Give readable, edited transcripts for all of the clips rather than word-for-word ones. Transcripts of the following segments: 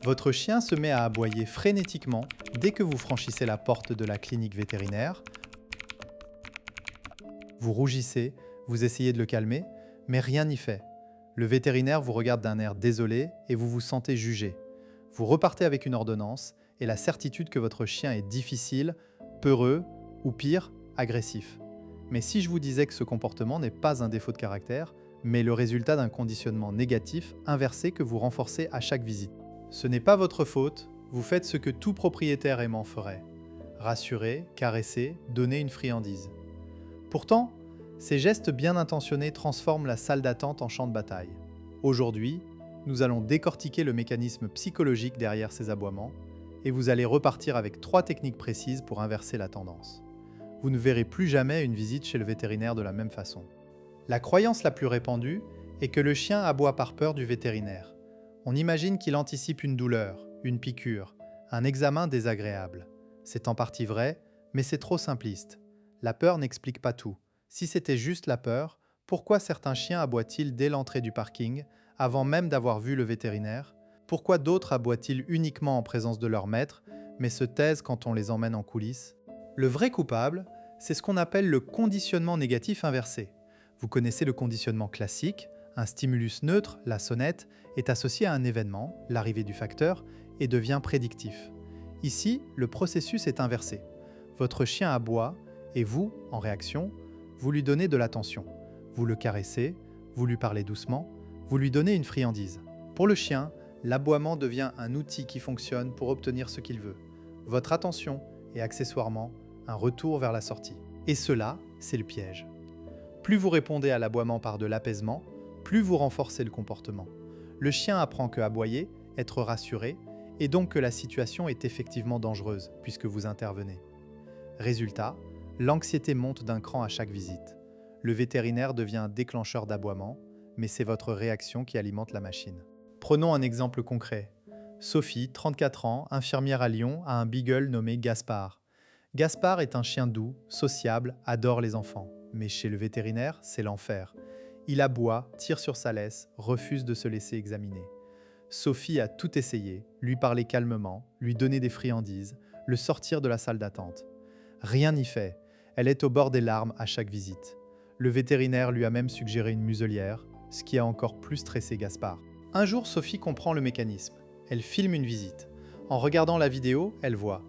Votre chien se met à aboyer frénétiquement dès que vous franchissez la porte de la clinique vétérinaire. Vous rougissez, vous essayez de le calmer, mais rien n'y fait. Le vétérinaire vous regarde d'un air désolé et vous vous sentez jugé. Vous repartez avec une ordonnance et la certitude que votre chien est difficile, peureux ou pire, agressif. Mais si je vous disais que ce comportement n'est pas un défaut de caractère, mais le résultat d'un conditionnement négatif inversé que vous renforcez à chaque visite. Ce n'est pas votre faute, vous faites ce que tout propriétaire aimant ferait. Rassurer, caresser, donner une friandise. Pourtant, ces gestes bien intentionnés transforment la salle d'attente en champ de bataille. Aujourd'hui, nous allons décortiquer le mécanisme psychologique derrière ces aboiements et vous allez repartir avec 3 techniques précises pour inverser la tendance. Vous ne verrez plus jamais une visite chez le vétérinaire de la même façon. La croyance la plus répandue est que le chien aboie par peur du vétérinaire. On imagine qu'il anticipe une douleur, une piqûre, un examen désagréable. C'est en partie vrai, mais c'est trop simpliste. La peur n'explique pas tout. Si c'était juste la peur, pourquoi certains chiens aboient-ils dès l'entrée du parking, avant même d'avoir vu le vétérinaire? Pourquoi d'autres aboient-ils uniquement en présence de leur maître, mais se taisent quand on les emmène en coulisses? Le vrai coupable, c'est ce qu'on appelle le conditionnement négatif inversé. Vous connaissez le conditionnement classique, un stimulus neutre, la sonnette, est associé à un événement, l'arrivée du facteur, et devient prédictif. Ici, le processus est inversé. Votre chien aboie, et vous, en réaction, vous lui donnez de l'attention. Vous le caressez, vous lui parlez doucement, vous lui donnez une friandise. Pour le chien, l'aboiement devient un outil qui fonctionne pour obtenir ce qu'il veut. Votre attention et accessoirement un retour vers la sortie. Et cela, c'est le piège. Plus vous répondez à l'aboiement par de l'apaisement, plus vous renforcez le comportement. Le chien apprend que aboyer, être rassuré, et donc que la situation est effectivement dangereuse puisque vous intervenez. Résultat, l'anxiété monte d'un cran à chaque visite. Le vétérinaire devient un déclencheur d'aboiement, mais c'est votre réaction qui alimente la machine. Prenons un exemple concret. Sophie, 34 ans, infirmière à Lyon, a un beagle nommé Gaspard. Gaspard est un chien doux, sociable, adore les enfants. Mais chez le vétérinaire, c'est l'enfer. Il aboie, tire sur sa laisse, refuse de se laisser examiner. Sophie a tout essayé, lui parler calmement, lui donner des friandises, le sortir de la salle d'attente. Rien n'y fait, elle est au bord des larmes à chaque visite. Le vétérinaire lui a même suggéré une muselière, ce qui a encore plus stressé Gaspard. Un jour, Sophie comprend le mécanisme. Elle filme une visite. En regardant la vidéo, elle voit.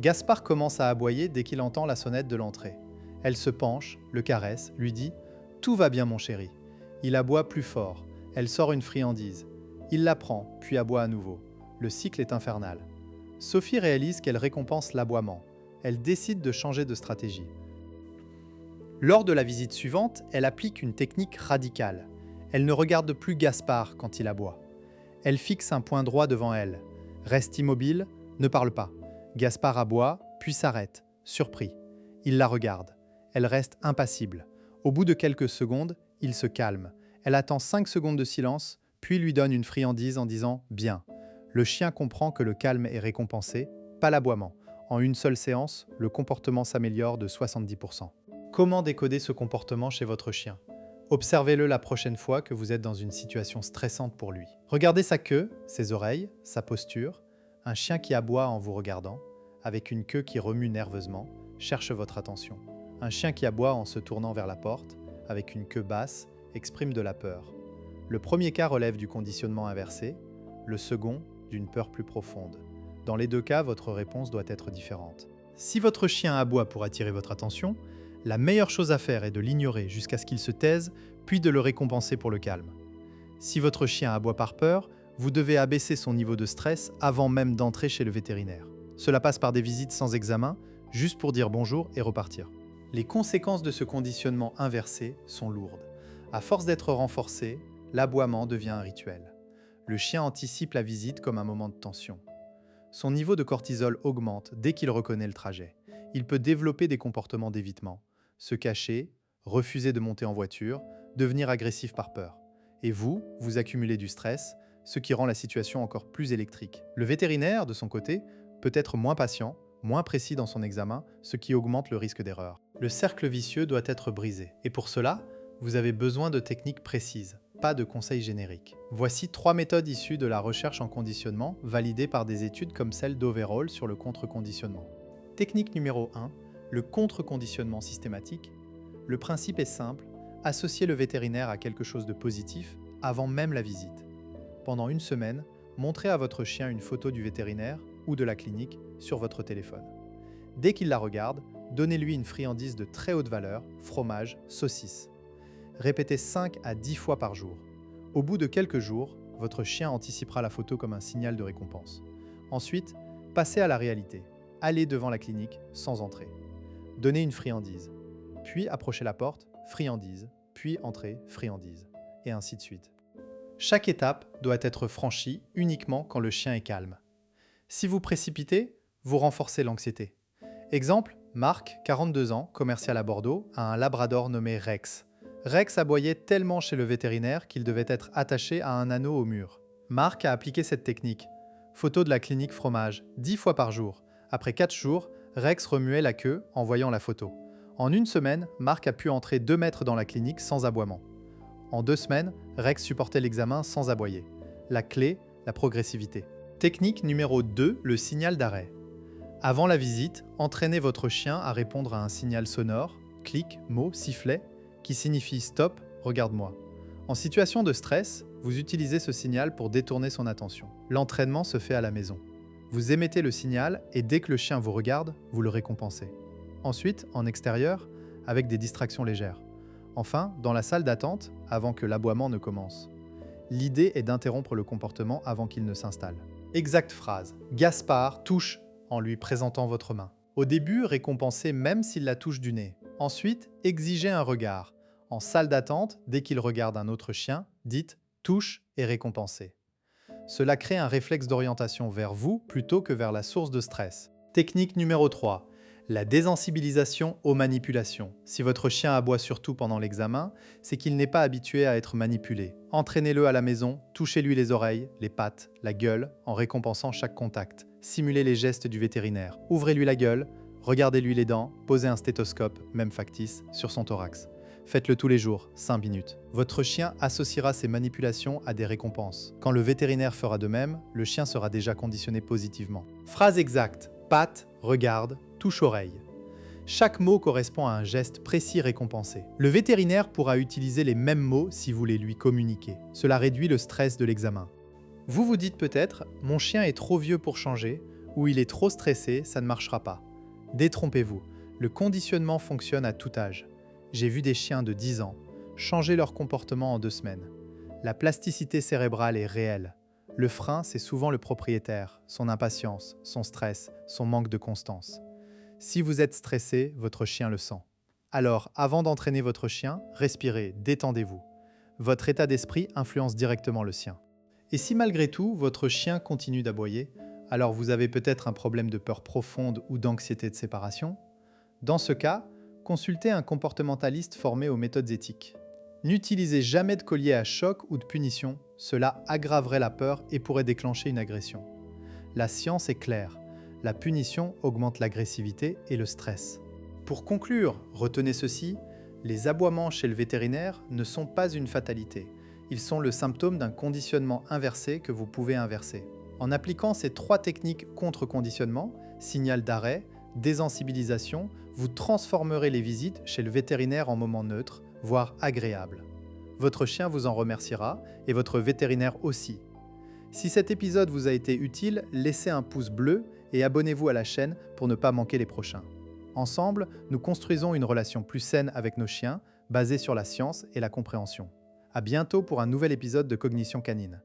Gaspard commence à aboyer dès qu'il entend la sonnette de l'entrée. Elle se penche, le caresse, lui dit « Tout va bien mon chéri ». Il aboie plus fort. Elle sort une friandise. Il la prend, puis aboie à nouveau. Le cycle est infernal. Sophie réalise qu'elle récompense l'aboiement. Elle décide de changer de stratégie. Lors de la visite suivante, elle applique une technique radicale. Elle ne regarde plus Gaspard quand il aboie. Elle fixe un point droit devant elle. Reste immobile, ne parle pas. Gaspard aboie, puis s'arrête, surpris. Il la regarde. Elle reste impassible. Au bout de quelques secondes, il se calme. Elle attend 5 secondes de silence, puis lui donne une friandise en disant « bien ». Le chien comprend que le calme est récompensé, pas l'aboiement. En une seule séance, le comportement s'améliore de 70%. Comment décoder ce comportement chez votre chien? Observez-le la prochaine fois que vous êtes dans une situation stressante pour lui. Regardez sa queue, ses oreilles, sa posture. Un chien qui aboie en vous regardant, avec une queue qui remue nerveusement, cherche votre attention. Un chien qui aboie en se tournant vers la porte, avec une queue basse, exprime de la peur. Le premier cas relève du conditionnement inversé, le second d'une peur plus profonde. Dans les deux cas, votre réponse doit être différente. Si votre chien aboie pour attirer votre attention, la meilleure chose à faire est de l'ignorer jusqu'à ce qu'il se taise, puis de le récompenser pour le calme. Si votre chien aboie par peur, vous devez abaisser son niveau de stress avant même d'entrer chez le vétérinaire. Cela passe par des visites sans examen, juste pour dire bonjour et repartir. Les conséquences de ce conditionnement inversé sont lourdes. À force d'être renforcé, l'aboiement devient un rituel. Le chien anticipe la visite comme un moment de tension. Son niveau de cortisol augmente dès qu'il reconnaît le trajet. Il peut développer des comportements d'évitement, se cacher, refuser de monter en voiture, devenir agressif par peur. Et vous accumulez du stress, ce qui rend la situation encore plus électrique. Le vétérinaire, de son côté, peut être moins patient, moins précis dans son examen, ce qui augmente le risque d'erreur. Le cercle vicieux doit être brisé. Et pour cela, vous avez besoin de techniques précises. pas de conseils génériques. Voici 3 méthodes issues de la recherche en conditionnement, validées par des études comme celle d'Overall sur le contre-conditionnement. Technique numéro 1, le contre-conditionnement systématique. Le principe est simple, associer le vétérinaire à quelque chose de positif avant même la visite. Pendant une semaine, montrez à votre chien une photo du vétérinaire ou de la clinique sur votre téléphone. Dès qu'il la regarde, donnez-lui une friandise de très haute valeur, fromage, saucisse. Répétez 5 à 10 fois par jour. Au bout de quelques jours, votre chien anticipera la photo comme un signal de récompense. Ensuite, passez à la réalité. Allez devant la clinique sans entrer. Donnez une friandise. Puis approchez la porte, friandise. Puis entrez, friandise. Et ainsi de suite. Chaque étape doit être franchie uniquement quand le chien est calme. Si vous précipitez, vous renforcez l'anxiété. Exemple, Marc, 42 ans, commercial à Bordeaux, a un labrador nommé Rex. Rex aboyait tellement chez le vétérinaire qu'il devait être attaché à un anneau au mur. Marc a appliqué cette technique. Photo de la clinique fromage, 10 fois par jour. Après 4 jours, Rex remuait la queue en voyant la photo. En une semaine, Marc a pu entrer 2 mètres dans la clinique sans aboiement. En 2 semaines, Rex supportait l'examen sans aboyer. La clé, la progressivité. Technique numéro 2, le signal d'arrêt. Avant la visite, entraînez votre chien à répondre à un signal sonore, clic, mot, sifflet, qui signifie « stop, regarde-moi ». En situation de stress, vous utilisez ce signal pour détourner son attention. L'entraînement se fait à la maison. Vous émettez le signal et dès que le chien vous regarde, vous le récompensez. Ensuite, en extérieur, avec des distractions légères. Enfin, dans la salle d'attente, avant que l'aboiement ne commence. L'idée est d'interrompre le comportement avant qu'il ne s'installe. Exacte phrase. Gaspard touche en lui présentant votre main. Au début, récompensez même s'il la touche du nez. Ensuite, exigez un regard. En salle d'attente, dès qu'il regarde un autre chien, dites « touche » et récompensez. Cela crée un réflexe d'orientation vers vous plutôt que vers la source de stress. Technique numéro 3. La désensibilisation aux manipulations. Si votre chien aboie surtout pendant l'examen, c'est qu'il n'est pas habitué à être manipulé. Entraînez-le à la maison, touchez-lui les oreilles, les pattes, la gueule, en récompensant chaque contact. Simulez les gestes du vétérinaire. Ouvrez-lui la gueule, regardez-lui les dents, posez un stéthoscope, même factice, sur son thorax. Faites-le tous les jours, 5 minutes. Votre chien associera ces manipulations à des récompenses. Quand le vétérinaire fera de même, le chien sera déjà conditionné positivement. Phrase exacte. Patte, regarde, touche-oreille. Chaque mot correspond à un geste précis récompensé. Le vétérinaire pourra utiliser les mêmes mots si vous les lui communiquez. Cela réduit le stress de l'examen. Vous vous dites peut-être « mon chien est trop vieux pour changer » ou « il est trop stressé, ça ne marchera pas ». Détrompez-vous, le conditionnement fonctionne à tout âge. J'ai vu des chiens de 10 ans changer leur comportement en 2 semaines. La plasticité cérébrale est réelle. Le frein, c'est souvent le propriétaire, son impatience, son stress, son manque de constance. Si vous êtes stressé, votre chien le sent. Alors, avant d'entraîner votre chien, respirez, détendez-vous. Votre état d'esprit influence directement le sien. Et si malgré tout, votre chien continue d'aboyer, alors vous avez peut-être un problème de peur profonde ou d'anxiété de séparation. Dans ce cas, consultez un comportementaliste formé aux méthodes éthiques. N'utilisez jamais de collier à choc ou de punition, cela aggraverait la peur et pourrait déclencher une agression. La science est claire, la punition augmente l'agressivité et le stress. Pour conclure, retenez ceci, les aboiements chez le vétérinaire ne sont pas une fatalité, ils sont le symptôme d'un conditionnement inversé que vous pouvez inverser. En appliquant ces 3 techniques contre conditionnement, signal d'arrêt, désensibilisation, vous transformerez les visites chez le vétérinaire en moments neutres, voire agréables. Votre chien vous en remerciera et votre vétérinaire aussi. Si cet épisode vous a été utile, laissez un pouce bleu et abonnez-vous à la chaîne pour ne pas manquer les prochains. Ensemble, nous construisons une relation plus saine avec nos chiens, basée sur la science et la compréhension. À bientôt pour un nouvel épisode de Cognition Canine.